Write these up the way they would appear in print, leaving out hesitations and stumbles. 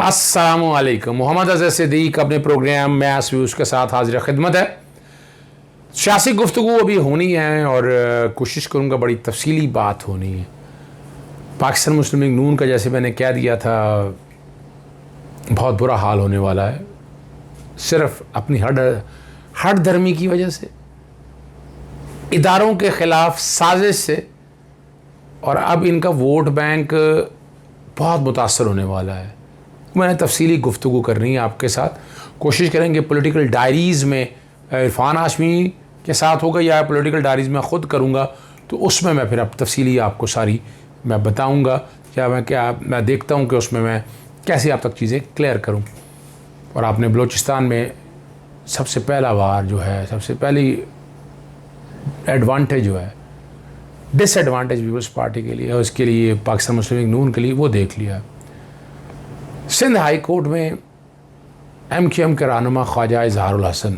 अस्सलामुअलैकुम। मोहम्मद अज़हर सिद्दीक अपने programme mess views के साथ हाजिर खिदमत है। सियासी गुफ्तगू अभी होनी है और कोशिश करूँगा बड़ी तफसीली बात होनी है। पाकिस्तान मुस्लिम लीग नून का जैसे मैंने कह दिया था बहुत बुरा हाल होने वाला है, सिर्फ अपनी हट धर्मी की वजह से, इदारों के ख़िलाफ़ साजिश से, और अब इनका वोट बैंक बहुत मुतासर होने वाला है। मैंने तफसीली गुफ्तगू करनी है आपके साथ। कोशिश करेंगे पॉलिटिकल डायरीज़ में इरफान हाशमी के साथ होगा या पॉलिटिकल डायरीज़ में ख़ुद करूँगा, तो उसमें मैं फिर अब तफसीली आपको सारी मैं बताऊँगा क्या मैं देखता हूँ कि उसमें मैं कैसे आप तक चीज़ें क्लियर करूँ। और आपने बलूचिस्तान में सबसे पहला बार जो है, सबसे पहली एडवांटेज जो है डिसएडवांटेज पीपल्स पार्टी के लिए और इसके लिए पाकिस्तान मुस्लिम लीग नून के लिए वो देख लिया। सिंध हाई कोर्ट में MQM के रहनुमा ख्वाजा इजहारुल हसन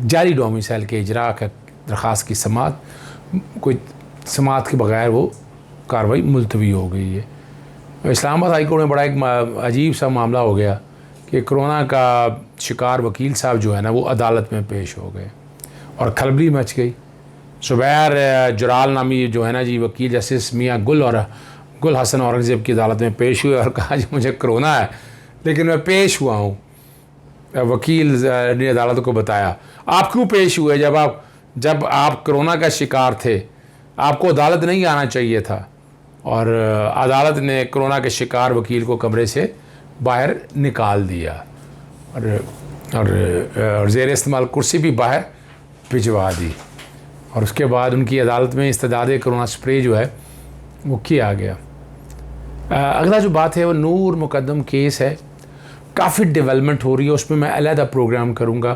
जारी डोमिसाइल के इजरा का दरख्वास्त की समात के बगैर वो कार्रवाई मुलतवी हो गई है। इस्लामाबाद हाई कोर्ट में बड़ा एक अजीब सा मामला हो गया कि कोरोना का शिकार वकील साहब जो है ना वो अदालत में पेश हो गए और खलबली मच गई। जुबैर जराल नामी जो है ना जी वकील जस्टिस मियाँ गुल हसन औरंगज़ेब की अदालत में पेश हुए और कहा जी मुझे कोरोना है लेकिन मैं पेश हुआ हूँ। वकील ने अदालत को बताया आप क्यों पेश हुए जब आप कोरोना का शिकार थे, आपको अदालत नहीं आना चाहिए था। और अदालत ने कोरोना के शिकार वकील को कमरे से बाहर निकाल दिया और ज़ेर इस्तेमाल कुर्सी भी बाहर भिजवा दी। और उसके बाद उनकी अदालत में इस्तदाद कोरोना स्प्रे जो है वो किया गया। अगला जो बात है वो नूर मुकद्दम केस है, काफ़ी डेवलपमेंट हो रही है, उसमें मैं अलहदा प्रोग्राम करूँगा।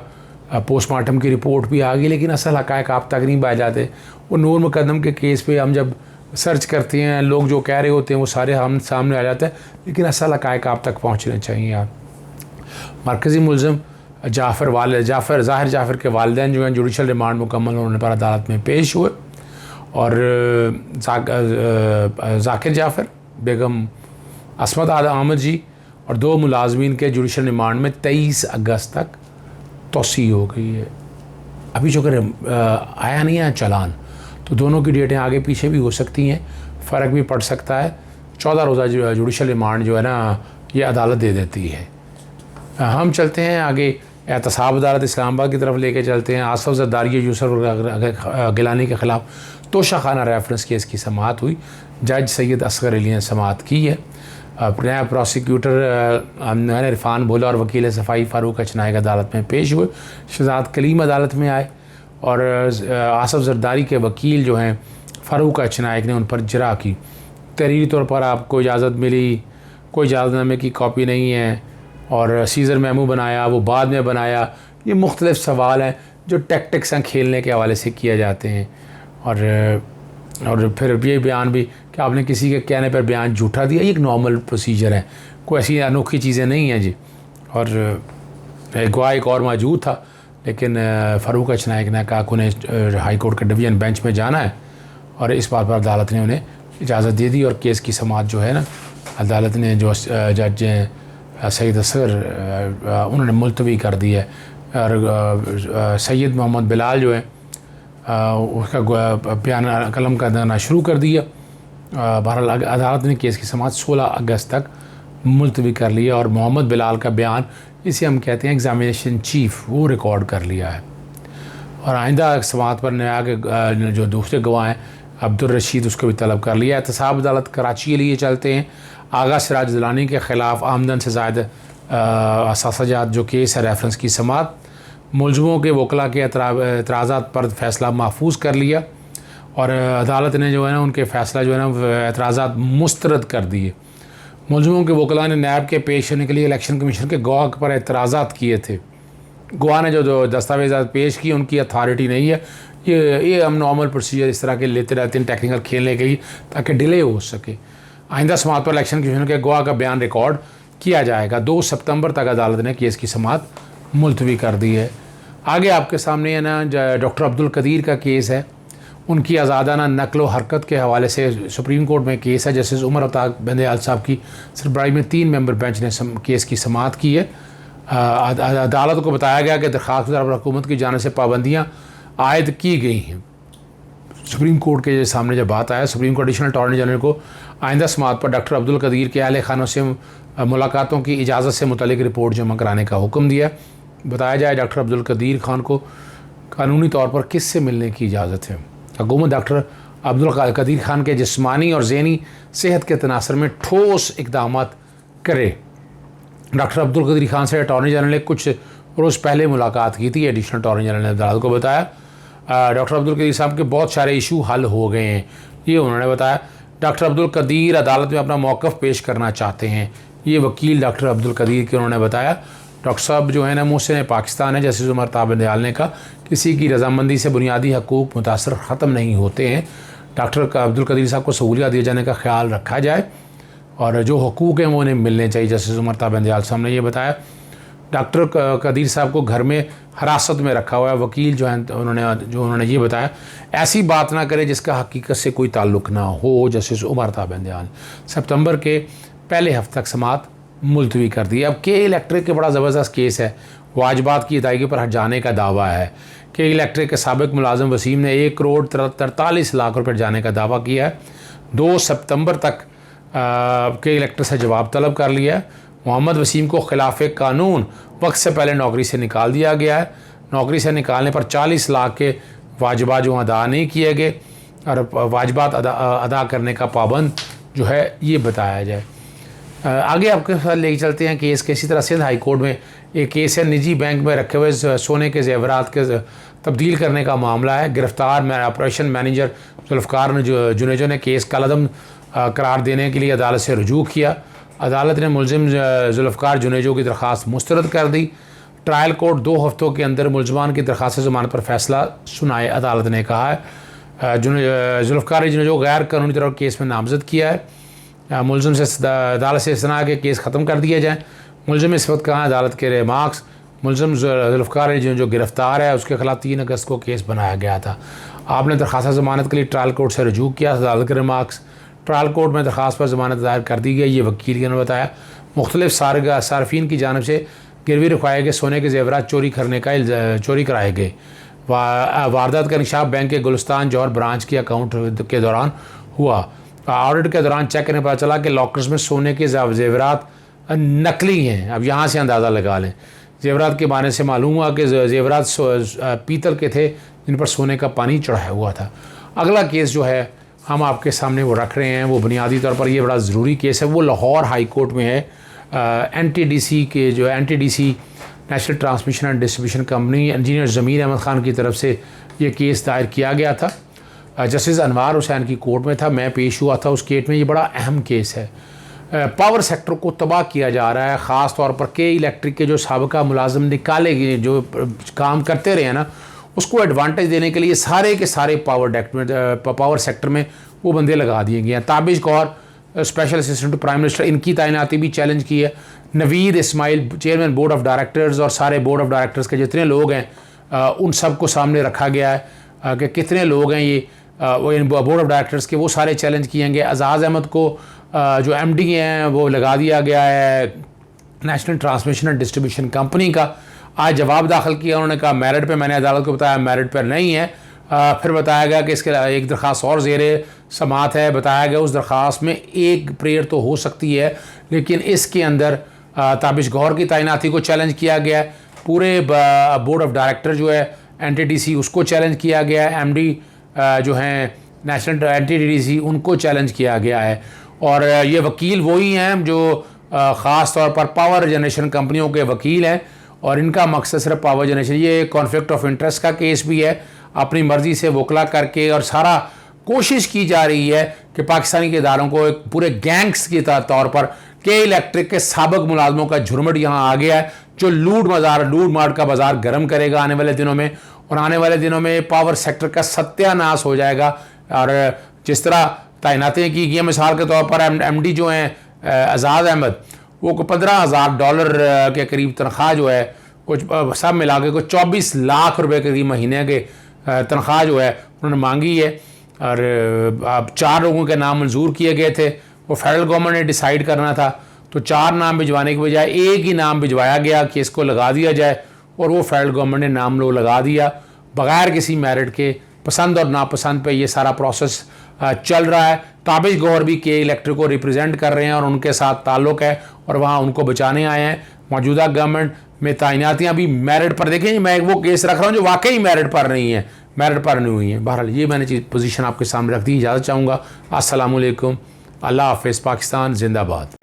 पोस्टमार्टम की रिपोर्ट भी आ गई लेकिन असल हक़ाइक़ आप तक नहीं पाए जाते। वो नूर मुकद्दम के केस पे हम जब सर्च करते हैं लोग जो कह रहे होते हैं वो सारे हम सामने आ जाते हैं, लेकिन असल हक़ाइक़ आप तक पहुँचने चाहिए। आप मरकज़ी मुलज़िम ज़ाहिर जाफ़र के वालिदैन जो हैं जुडिशल रिमांड मुकम्मल होने पर अदालत में पेश हुए और ज़ाकिर जाफ़र, बेगम असमत अहमद जी और दो मुलाजमीन के जुडिशल रिमांड में 23 अगस्त तक तोसी हो गई है। अभी जो अगर आया नहीं है चालान तो दोनों की डेटें आगे पीछे भी हो सकती हैं, फ़र्क भी पड़ सकता है। 14 रोज़ा जुडिशल रिमांड जो है ना ये अदालत दे देती है। हम चलते हैं आगे, एहतसाब अदालत इस्लामाबाद की तरफ लेके चलते हैं। आसफ जरदारी यूसुफ गिलानी के ख़िलाफ़ तोशाखाना रेफरेंस केस की समाअत हुई। जज सैयद असगर अली ने समाअत की है। नया प्रोसिक्यूटर इरफान भोला और वकील सफ़ाई फ़ारूक अचनायक अदालत में पेश हुए। शहजाद कलीम अदालत में आए और आसफ जरदारी के वकील जो हैं फ़ारूक अचनायक ने उन पर जरा की। तहरीरी तौर पर आपको इजाज़त मिली, कोई इजाज़तनामे की कॉपी नहीं है और सीज़र मेमो बनाया वो बाद में बनाया। ये मुख्तलिफ़ सवाल हैं जो टैक्टिक्स खेलने के हवाले से किए जाते हैं। और फिर ये बयान भी कि आपने किसी के कहने पर बयान झूठा दिया, ये एक नॉर्मल प्रोसीजर है, कोई ऐसी अनोखी चीज़ें नहीं हैं जी। और गवाह एक और मौजूद था लेकिन फ़ारूक अचनायक ने कहा कि उन्हें हाई कोर्ट के डिवीज़न बेंच में जाना है और इस बात पर अदालत ने उन्हें इजाज़त दे दी और केस की समाअत जो है ना अदालत ने जो जज सैयद असगर उन्होंने मुलतवी कर दी है। और सैयद मोहम्मद बिलाल जो है उसका बयान कलम का देना शुरू कर दिया। बहरहाल अदालत ने केस की समाअत 16 अगस्त तक मुलतवी कर लिया और मोहम्मद बिलाल का बयान, इसे हम कहते हैं एग्ज़ामिनेशन चीफ, वो रिकॉर्ड कर लिया है। और आइंदा समाअत पर नया के जो दूसरे गवाह हैं अब्दुल रशीद उसको भी तलब कर लिया। एहतसाब अदालत कराची के लिए चलते हैं। आगा सिराज जिलानी के ख़िलाफ़ आमदन से ज़ायद असासाजात जो केस है रेफरेंस की समाअत, मुलज़िमों के वकला के एतराज़ात पर फ़ैसला महफूज कर लिया और अदालत ने जो है ना उनके फ़ैसला जो है ना एतराज़ात मुस्तरद कर दिए। मुलज़िमों के वकला ने नैब के पेश होने के लिए इलेक्शन कमीशन के गवाह पर एतराज़ात किए थे। गवाह ने जो दस्तावेज़ात पेश किए उनकी अथॉरिटी नहीं है। ये हम नॉर्मल प्रोसीजर इस तरह के लेते रहते हैं टेक्निकल खेलने के लिए ताकि डिले हो सके। आइंदा समाअत पर इलेक्शन कमीशन के गवाह का बयान रिकॉर्ड किया जाएगा। 2 सितंबर तक अदालत ने केस की समाअत मुलतवी कर दी है। आगे आपके सामने है ना डॉक्टर अब्दुल कदीर का केस है, उनकी आज़ादाना नकलो हरकत के हवाले से सुप्रीम कोर्ट में केस है। जस्टिस उमर अता बंदयाल साहब की सरबराही में 3 मेंबर बेंच ने केस की समाअत की है। अदालत को बताया गया कि दरख्वास्त पर हुकूमत की जानिब से पाबंदियाँ आयद की गई हैं। सुप्रीम कोर्ट के सामने जब बात आया, supreme court additional attorney general को आइंदा समाअत पर डॉक्टर अब्दुल कदीर के अहल खानों से मुलाकातों की इजाज़त से मुतल्लिक रिपोर्ट जमा कराने का हुक्म दिया। बताया जाए डॉक्टर अब्दुल कदीर खान को कानूनी तौर पर किससे मिलने की इजाज़त है। हुकूमत डॉक्टर अब्दुल कदीर खान के जिस्मानी और ज़हनी सेहत के तनासर में ठोस इक़दाम करे। डॉक्टर अब्दुल कदीर खान से अटॉर्नी जनरल ने कुछ रोज़ पहले मुलाकात की थी। एडिशनल अटॉर्नी जनरल ने अदालत को बताया डॉक्टर अब्दुल कदीर साहब के बहुत सारे इशू हल हो गए हैं, ये उन्होंने बताया। डॉक्टर अब्दुल कदीर अदालत में अपना मौक़िफ़ पेश करना चाहते हैं, ये वकील डॉक्टर अब्दुल कदीर के उन्होंने बताया। डॉक्टर साहब जो है ना मुहसिन पाकिस्तान है, जस्टिस उमर अता बंदयाल ने कहा किसी की रजामंदी से बुनियादी हकूक़ मुतासर ख़त्म नहीं होते हैं। डॉक्टर अब्दुल कदीर साहब को सहूलियत दिए जाने का ख्याल रखा जाए और जो हकूक़ हैं वो उन्हें मिलने चाहिए। जस्टिस उमर अता बंदयाल साहब ने ये बताया। डॉक्टर कदीर साहब को घर में हिरासत में रखा हुआ है। वकील जो हैं उन्होंने ये बताया ऐसी बात ना करें जिसका हकीकत से कोई ताल्लुक़ ना हो। जस्टिस उमर अता बंदयाल सितंबर के पहले हफ्ते तक समाअत मुलतवी कर दी। अब के इलेक्ट्रिक के बड़ा ज़बरदस्त केस है। वाजबात की अदायगी पर हट जाने का दावा है। के इलेक्ट्रिक के साबिक मुलाजिम वसीम ने 1 करोड़ 43 लाख रुपये जाने का दावा किया है। 2 सितंबर तक के इलेक्ट्रिक से जवाब तलब कर लिया है। मोहम्मद वसीम को खिलाफ कानून वक्त से पहले नौकरी से निकाल दिया गया है। नौकरी से निकालने पर 40 लाख के वाजबात जो अदा नहीं किए गए और वाजबात अदा करने का पाबंद जो है ये बताया जाए। आगे आपके साथ ले चलते हैं केस के। इसी तरह सिंध हाई कोर्ट में एक केस है, निजी बैंक में रखे हुए सोने के जेवरात के तब्दील करने का मामला है। गिरफ्तार ऑपरेशन मैनेजर जुल्फ़कार जुनेजो ने केस कलअदम करार देने के लिए अदालत से रुजू किया। अदालत ने मुलजिम जुल्फ़कार जुनेजो की दरख्वास्त मुस्तरद कर दी। ट्रायल कोर्ट 2 हफ्तों के अंदर मुलजमान की दरख्वास्त ज़मानत पर फैसला सुनाए, अदालत ने कहा है। जुल्फ़कार जुनेजो गैर कानूनी तौर पर केस में नामजद किया है। मुलजिम से अदालत से इस्तना के केस ख़त्म कर दिए जाएँ। मुलजिम इस वक्त कहाँ अदालत के रिमार्क्स मुलजिम जुल्फ़कार जो गिरफ़्तार है उसके ख़िलाफ़ 3 अगस्त को केस बनाया गया था। आपने दरख्वास्त ज़मानत के लिए ट्रायल कोर्ट से रजू किया। अदालत के रिमार्क्स ट्रायल कोर्ट में दरख्वास्त पर ज़मानत दायर कर दी गई, ये वकील ने बताया। मुख्तलिफ सार्फिन की जानिब से गिरवी रखवाए गए सोने के जेवरात चोरी कराए गए। वारदात का इंकशाफ बैंक के गुलिस्तान जौहर ब्रांच के अकाउंट के दौरान हुआ। ऑडिट के दौरान चेक करने पता चला कि लॉकर्स में सोने के जेवरात नकली हैं। अब यहाँ से अंदाज़ा लगा लें। जेवरात के बारे से मालूम हुआ कि जेवरात पीतल के थे जिन पर सोने का पानी चढ़ाया हुआ था। अगला केस जो है हम आपके सामने वो रख रहे हैं, वो बुनियादी तौर पर ये बड़ा ज़रूरी केस है। वो लाहौर हाई कोर्ट में है। NTDC के जो NTDC national transmission and distribution company engineer Zameer Ahmed Khan की तरफ से ये केस दायर किया गया था। जस्टिस अनवार हुसैन की कोर्ट में था, मैं पेश हुआ था उस केस में। ये बड़ा अहम केस है। पावर सेक्टर को तबाह किया जा रहा है, ख़ास तौर पर के इलेक्ट्रिक के जो साबिका मुलाजिम निकाले गए जो काम करते रहे हैं ना, उसको एडवांटेज देने के लिए सारे के सारे पावर सेक्टर में वो बंदे लगा दिए गए हैं। Tabish Kaur special assistant to prime minister, इनकी तैनाती भी चैलेंज की है। Naveed Ismail chairman board of directors और सारे बोर्ड ऑफ डायरेक्टर्स के जितने लोग हैं उन सब को सामने रखा गया है कि कितने लोग हैं ये बोर्ड ऑफ डायरेक्टर्स के, वो सारे चैलेंज किए गए। अजाज़ अहमद को जो MD हैं वो लगा दिया गया है national transmission and distribution company का। आज जवाब दाखिल किया, उन्होंने कहा मेरिट पे, मैंने अदालत को बताया मेरिट पर नहीं है। फिर बताया गया कि इसके एक दरख्वास्त और ज़ेरे समात है। बताया गया उस दरख्वास्त में एक प्रेयर तो हो सकती है, लेकिन इसके अंदर ताबिश गौर की तैनाती को चैलेंज किया गया है। पूरे बोर्ड ऑफ डायरेक्टर जो है NTDC उसको चैलेंज किया गया है। MD जो हैं नेशनल NTDC उनको चैलेंज किया गया है। और ये वकील वही हैं जो ख़ास तौर पर पावर जनरेशन कंपनियों के वकील हैं और इनका मकसद सिर्फ पावर जनरेशन। ये कॉन्फ्लिक्ट ऑफ इंटरेस्ट का केस भी है। अपनी मर्ज़ी से वकला करके और सारा कोशिश की जा रही है कि पाकिस्तानी के इदारों को एक पूरे गैंग्स के तौर पर के इलेक्ट्रिक के साबिक मुलाजमों का झुरमुट यहाँ आ गया है जो लूट मार का बाज़ार गर्म करेगा आने वाले दिनों में। और आने वाले दिनों में पावर सेक्टर का सत्यानाश हो जाएगा। और जिस तरह तैनातियाँ की गई, मिसाल के तौर पर MD जो हैं आज़ाद अहमद, वो $15,000 के करीब तनख्वाह जो है कुछ सब मिला के कुछ 24 लाख रुपए के करीब महीने के तनख्वाह जो है उन्होंने मांगी है। और अब 4 लोगों के नाम मंजूर किए गए थे, वो फेडरल गवर्नमेंट ने डिसाइड करना था, तो 4 नाम भिजवाने के बजाय एक ही नाम भिजवाया गया कि इसको लगा दिया जाए, और वो फेडरल गवर्नमेंट ने नाम लो लगा दिया बग़ैर किसी मेरिट के। पसंद और नापसंद पे ये सारा प्रोसेस चल रहा है। ताबिश गौहर भी के इलेक्टर को रिप्रेजेंट कर रहे हैं और उनके साथ ताल्लुक़ है और वहाँ उनको बचाने आए हैं। मौजूदा गवर्नमेंट में तैनातियाँ भी मेरिट पर, देखें मैं वो केस रख रहा हूँ जो वाकई मेरिट पर नहीं है, मेरिट पर नहीं हुई हैं। बहरहाल ये मैंने चीज़ पोजीशन आपके सामने रख दी। इजाज़त चाहूँगा। अस्सलाम वालेकुम, अल्लाह हाफ़िज़, पाकिस्तान जिंदाबाद।